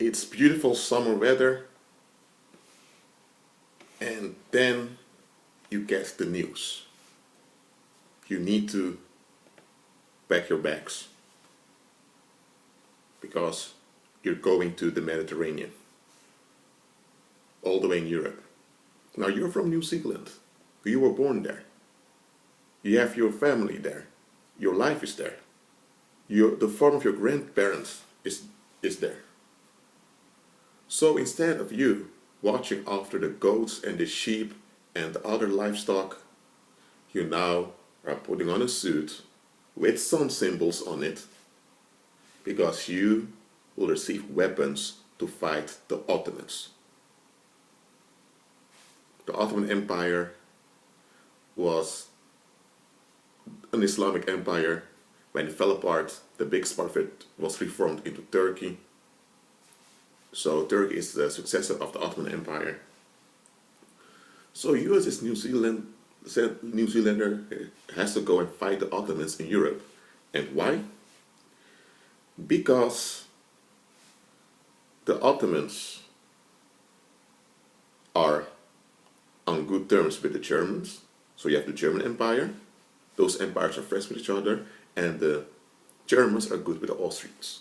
it's beautiful summer weather, and then you get the news. You need to pack your bags because you're going to the Mediterranean, all the way in Europe. Now you're from New Zealand. You were born there. You have your family there. Your life is there. The farm of your grandparents is there. So instead of you watching after the goats and the sheep and the other livestock, you now are putting on a suit with sun symbols on it because you will receive weapons to fight the Ottomans. The Ottoman Empire was an Islamic empire. When it fell apart, the biggest part of it was reformed into Turkey. So Turkey is the successor of the Ottoman Empire. So you as this New Zealander has to go and fight the Ottomans in Europe. And why? Because the Ottomans are on good terms with the Germans. So you have the German Empire. Those empires are friends with each other, and the Germans are good with the Austrians.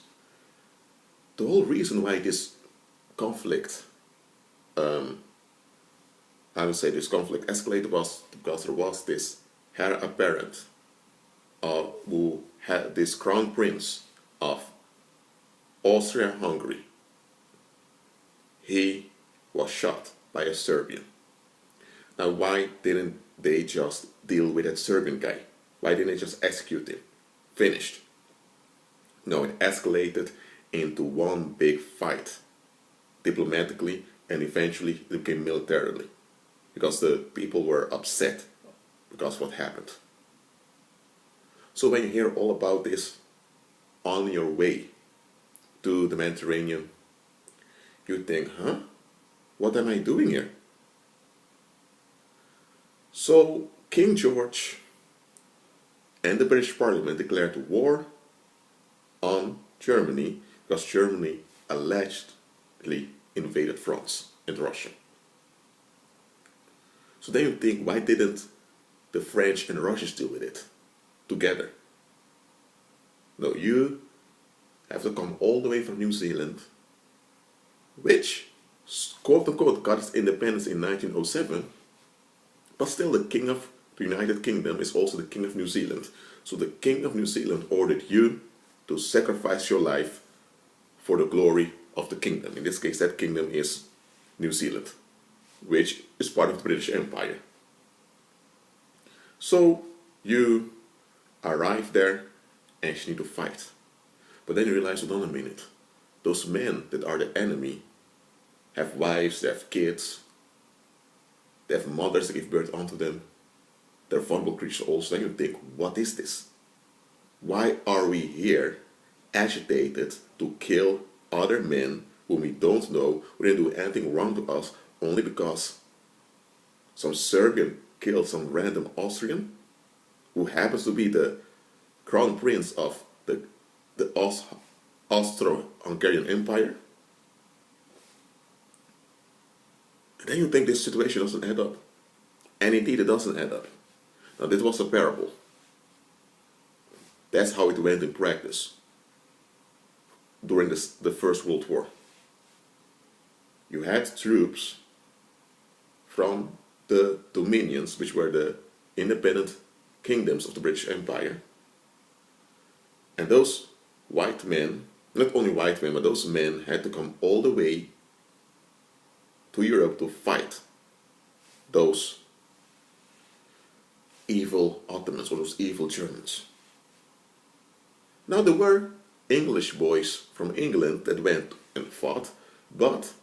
The whole reason why this conflict, this conflict escalated was because there was this heir apparent who had this crown prince of Austria-Hungary. He was shot by a Serbian. Now, why didn't they just deal with that Serbian guy? Why didn't they just execute him? Finished. No, it escalated into one big fight, diplomatically, and eventually it became militarily, because the people were upset because of what happened. So when you hear all about this on your way to the Mediterranean, you think, huh? What am I doing here? So King George and the British Parliament declared war on Germany because Germany allegedly invaded France and Russia. So then you think, why didn't the French and Russians deal with it together? No, you have to come all the way from New Zealand, which quote-unquote got its independence in 1907, but still the King of the United Kingdom is also the King of New Zealand. So the King of New Zealand ordered you to sacrifice your life for the glory of the kingdom. In this case, that kingdom is New Zealand, which is part of the British Empire. So you arrive there and you need to fight. But then you realize, hold on a minute, those men that are the enemy have wives, they have kids, they have mothers that give birth unto them. They're vulnerable creatures also. Then you think, what is this? Why are we here agitated to kill other men whom we don't know, who didn't do anything wrong to us, only because some Serbian killed some random Austrian who happens to be the crown prince of the Austro-Hungarian Empire? And then you think this situation doesn't add up. And indeed it doesn't add up. Now this was a parable. That's how it went in practice during the First World War. You had troops from the dominions, which were the independent kingdoms of the British Empire. And those white men, not only white men, but those men had to come all the way to Europe to fight those evil Ottomans or those evil Germans. Now there were English boys from England that went and fought, but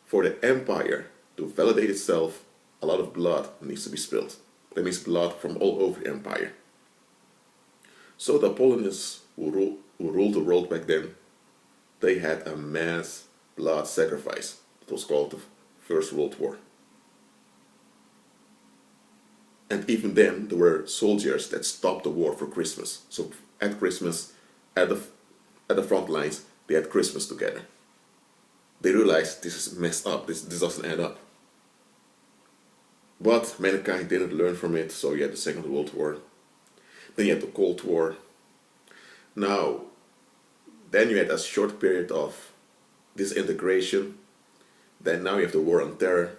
for the empire to validate itself, a lot of blood needs to be spilled. That means blood from all over the empire. So the Napoleonists who ruled the world back then, they had a mass blood sacrifice. It was called the First World War. And even then, there were soldiers that stopped the war for Christmas. So at Christmas, at the front lines, they had Christmas together. they realized this is messed up, this doesn't add up. But mankind didn't learn from it, so you had the Second World War. Then you had the Cold War. Now, then you had a short period of disintegration. Then now you have the War on Terror.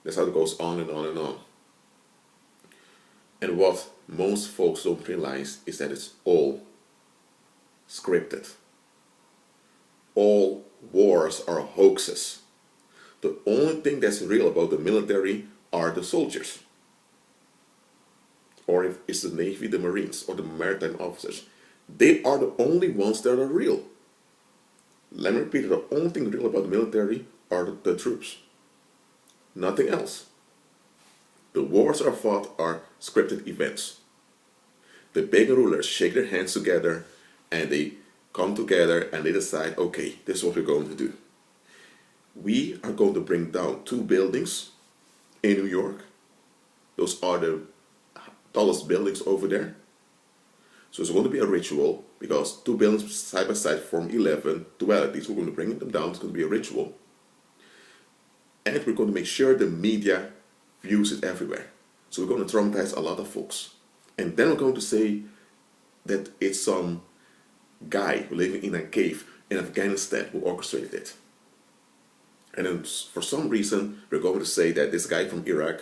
That's how it goes on and on and on. And what most folks don't realize is that it's all scripted. All wars are hoaxes. The only thing that's real about the military are the soldiers. Or if it's the Navy, the Marines, or the maritime officers. They are the only ones that are real. Let me repeat, the only thing real about the military are the troops. Nothing else. The wars are fought are scripted events. The big rulers shake their hands together and they come together and they decide, okay, this is what we're going to do. We are going to bring down 2 buildings in New York. Those are the tallest buildings over there. So it's going to be a ritual because 2 buildings side by side form 11 dualities. We're going to bring them down. It's going to be a ritual. And we're going to make sure the media views it everywhere. So we're going to traumatize a lot of folks. And then we're going to say that it's some guy living in a cave in Afghanistan who orchestrated it. And then for some reason, we're going to say that this guy from Iraq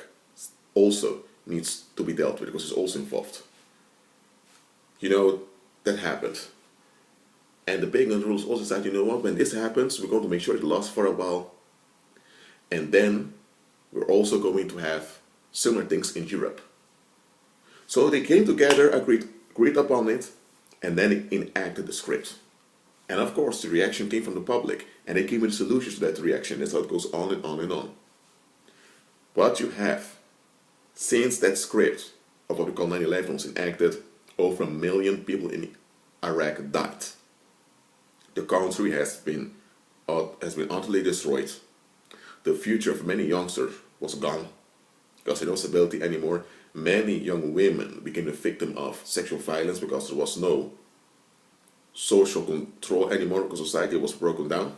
also needs to be dealt with because he's also involved. You know, that happened. And the big rulers also said, you know what, when this happens, we're going to make sure it lasts for a while. And then we're also going to have similar things in Europe. So they came together, agreed upon it, and then enacted the script. And of course, the reaction came from the public, and they came with solutions to that reaction. That's how it goes on and on and on. What you have, since that script of what we call 9/11 was enacted, over 1 million people in Iraq died. The country has been utterly destroyed. The future of many youngsters was gone because there was no stability anymore. Many young women became the victim of sexual violence because there was no social control anymore because society was broken down.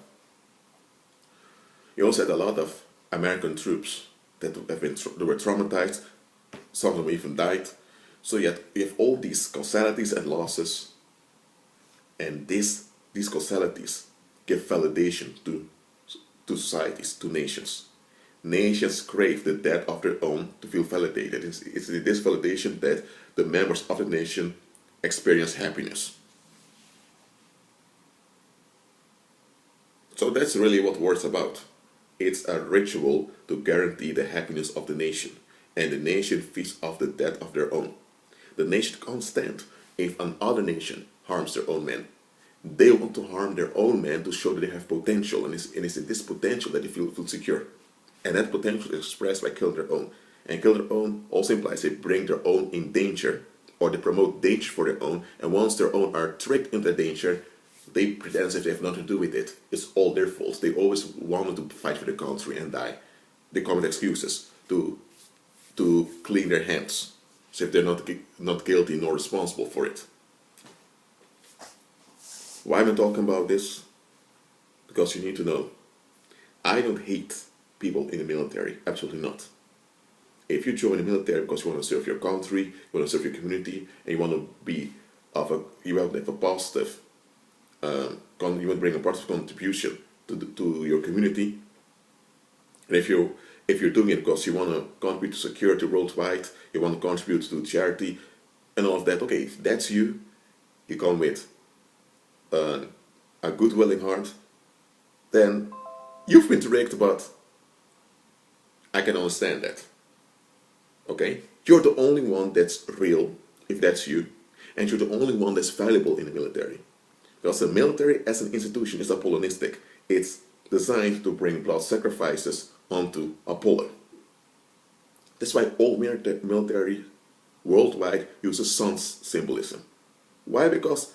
You also had a lot of American troops that were traumatized. Some of them even died. So you have all these causalities and losses, and these causalities give validation to societies, to nations. Nations crave the death of their own to feel validated. It's this validation that the members of the nation experience happiness. So that's really what war is about. It's a ritual to guarantee the happiness of the nation, and the nation feeds off the death of their own. The nation can't stand if another nation harms their own men. They want to harm their own men to show that they have potential, and it's in this potential that they feel secure. And that potential is expressed by killing their own. And kill their own also implies they bring their own in danger, or they promote danger for their own, and once their own are tricked into danger, they pretend as if they have nothing to do with it. It's all their fault. They always wanted to fight for the country and die. They come with excuses to clean their hands, as if they're not guilty nor responsible for it. Why am I talking about this? Because you need to know, I don't hate people in the military, absolutely not. If you join the military because you want to serve your country, you want to serve your community, and you want to you want to have a positive, you want to bring a positive contribution to your community, and if you're doing it because you want to contribute to security worldwide, you want to contribute to charity, and all of that, okay, if that's you come with a good willing heart, then you've been tricked, but I can understand that. Okay? You're the only one that's real, if that's you, and you're the only one that's valuable in the military. Because the military as an institution is Apollonistic. It's designed to bring blood sacrifices onto Apollo. That's why all military worldwide uses sun symbolism. Why? Because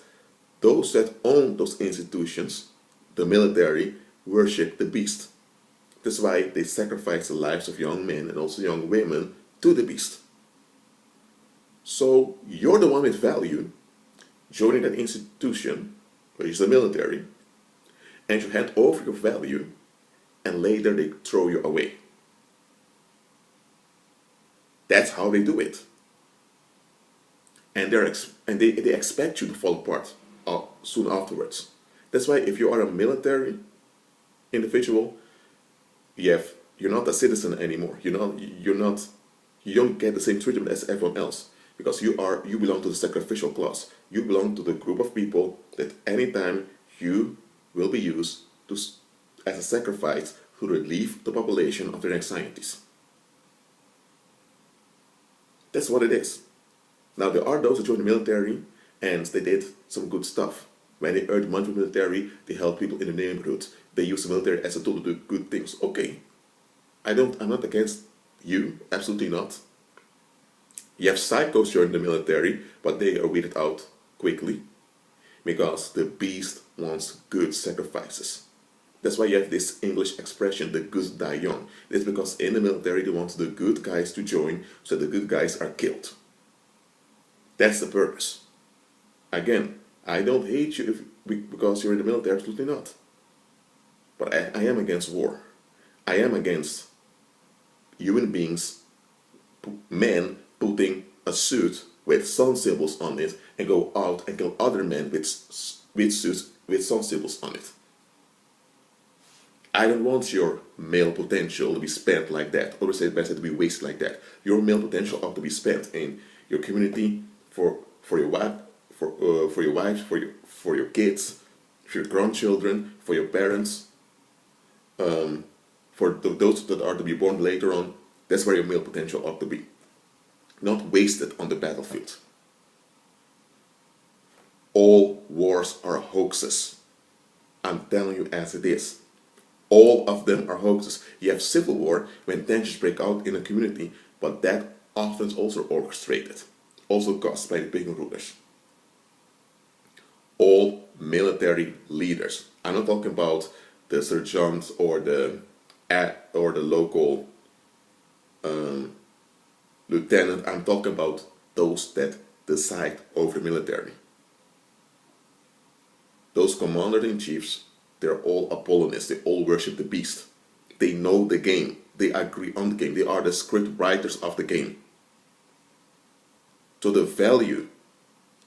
those that own those institutions, the military, worship the beast. That's why they sacrifice the lives of young men and also young women to the beast. So you're the one with value joining that institution, which is the military, and you hand over your value, and later they throw you away. That's how they do it. And they expect you to fall apart soon afterwards. That's why if you are a military individual, you're not a citizen anymore. You don't get the same treatment as everyone else, because you belong to the sacrificial class. You belong to the group of people that anytime you will be used as a sacrifice to relieve the population of their anxieties. That's what it is. Now, there are those who join the military and they did some good stuff. When they earned money from the military, they helped people in the neighborhood. They used the military as a tool to do good things. Okay, I'm not against you, absolutely not. You have psychos join the military, but they are weeded out quickly because the beast wants good sacrifices. That's why you have this English expression, the good die young. It's because in the military they want the good guys to join, so the good guys are killed. That's the purpose. Again, I don't hate you because you're in the military, absolutely not. But I am against war. I am against human beings, men, putting a suit with sun symbols on it and go out and kill other men with suits with sun symbols on it. I don't want your male potential to be spent like that. I always say it's better to be wasted like that. Your male potential ought to be spent in your community, for your wife, for your kids, for your grandchildren, for your parents, for those that are to be born later on. That's where your male potential ought to be, not wasted on the battlefield. All wars are hoaxes. I'm telling you as it is. All of them are hoaxes. You have civil war when tensions break out in a community, but that often is also orchestrated, also caused by the pagan rulers. All military leaders, I'm not talking about the sergeant or the local lieutenant, I'm talking about those that decide over the military. Those commanders-in-chiefs, they're all Apollonists. They all worship the beast. They know the game. They agree on the game. They are the script writers of the game. So the value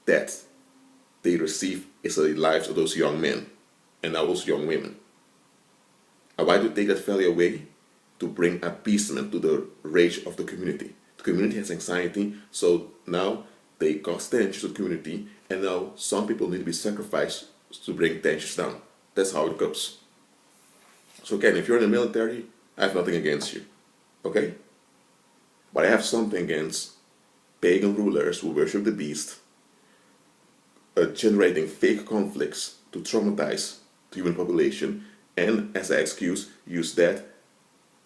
that they receive is the lives of those young men and those young women. And why do you take that value away? To bring appeasement to the rage of the community. The community has anxiety, so now they cause tension to the community, and now some people need to be sacrificed to bring tensions down. That's how it goes. So again, if you're in the military, I have nothing against you, okay? But I have something against pagan rulers who worship the beast, generating fake conflicts to traumatize the human population, and as an excuse, use that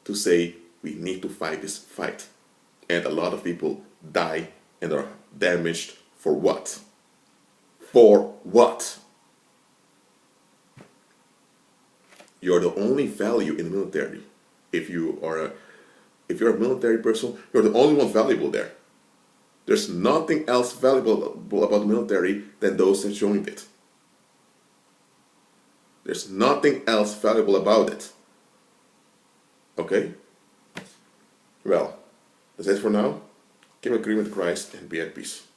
to say we need to fight this fight. And a lot of people die and are damaged for what? For what? You're the only value in the military. If you're a military person, you're the only one valuable there. There's nothing else valuable about the military than those that joined it. There's nothing else valuable about it. Okay? Well, that's it for now. Keep agreeing with Christ and be at peace.